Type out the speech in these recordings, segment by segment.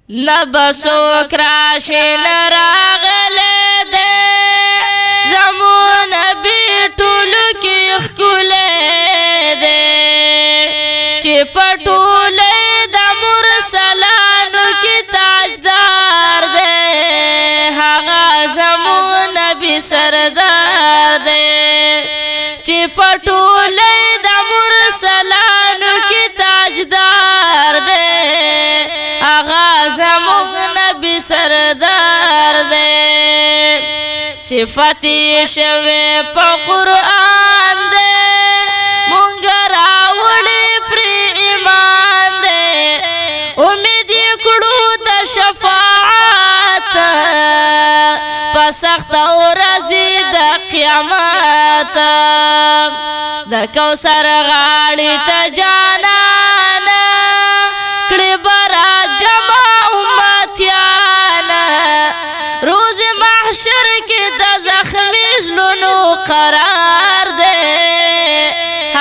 نبسوک راشی نراغلی دے زمون نبی ټولو کی خکولی دے چی پټولی دا مرسلانو کی تاجدار دے هغه زمون نبی سردار دے چی پټولی دا مرسلانو کی تاجدار دے آغا زمون نبی سردار دے صفتی شوی پا قرآن دے مونگا راوڑی پری ایمان دے امیدی کڑو تا شفاعت پا سخت و رزی دا قیامت دا کوثر غاڑی تا جانانا کڑی برا جمع امتیانا روز محشر کی دا زخمی زلونو قرار دے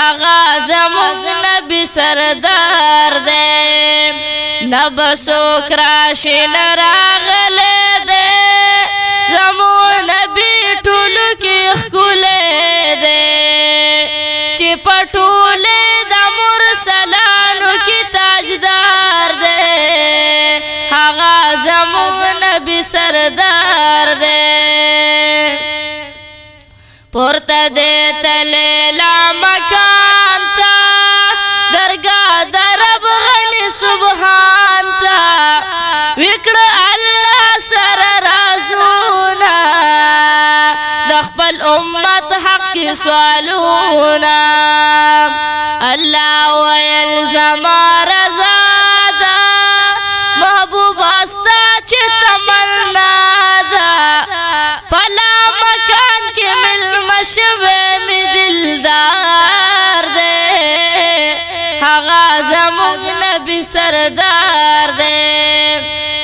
آغا زمون نبی سردار دے نبسوک راشی نراغلی دے زمون نبی ټولو کی خکولی دے چی پټولی دا مرسلانو کی تاجدار دے آغا زمون نبی سردار دے پورتا دے تلیلا مکان تا درگاہ درب غنی سبحان تا وکڑ اللہ سر رازونا دخپل امت حق کی سوالونا اللہ ویل زمان رزادا محبوب استا چی تمنا دا پلا مکان کی مل مشوی می دلدار دے آغا زمون نبی سردار دے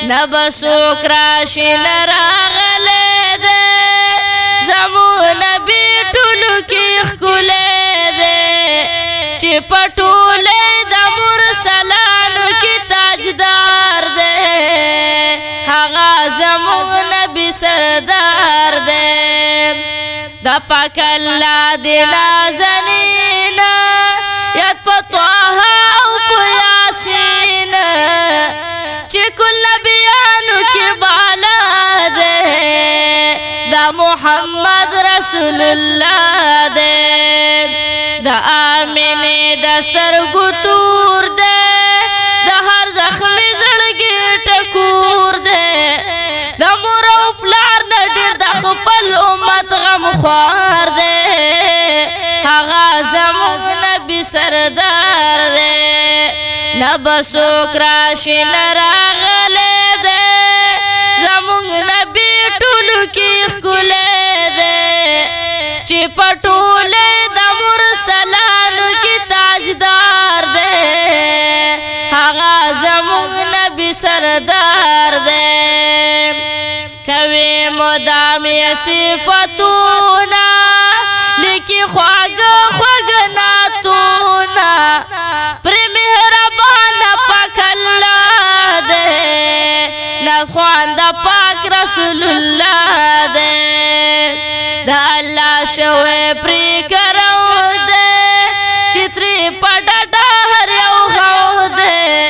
نبسوک راشی نراغلی دے زمون نبی ټولو کی خکولی دے چی پټولی دا مرسلانو کی تاجدار دے آغا زمون نبی سردار دے دا پاک اللہ دی نازنین یاد پا طوحا او پا یاسین چی کل نبیانو کی بالا دے دا محمد رسول اللہ دے دا آمین دستر گتور دے دا ہر زخمی زڑگی ٹکور دے دا مرو پلار ندیر دا خپل امت غم خوار دے آغا زمون نبی سردار دے نبسوک راشی نراغلی دے زمون نبی ټولو کی خکولی دے چی پټولی دا مرسلانو کی تاجدار دے آغا زمون نبی سردار دے کوي مدامی صفتونا لیکی خواگ ناتونا پر مہربان پاک اللہ دے نخوان دا پاک رسول اللہ دے دا اللہ شوی پری کرو دے چتری پڑا ہر یو غو دے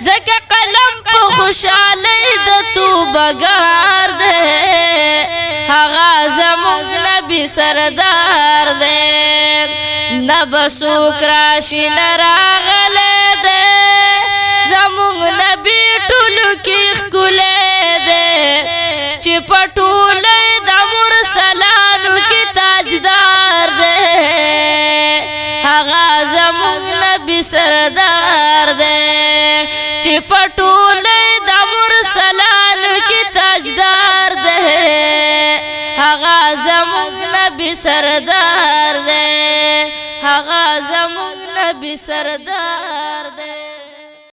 زکا قلم پا خوشالی دا تو بگار دے آغا زمون نبی سردار دے نبسوک راشی نراغلی دے زمون نبی ټولو کی خکولی دے چی پټولی دا مرسلانو کی تاجدار دے آغا زمون نبی سردار دے چی پټولی دا مرسلانو کی تاجدار دے آغا زمون نبی سردار دے آغا زمون نبی سردار دے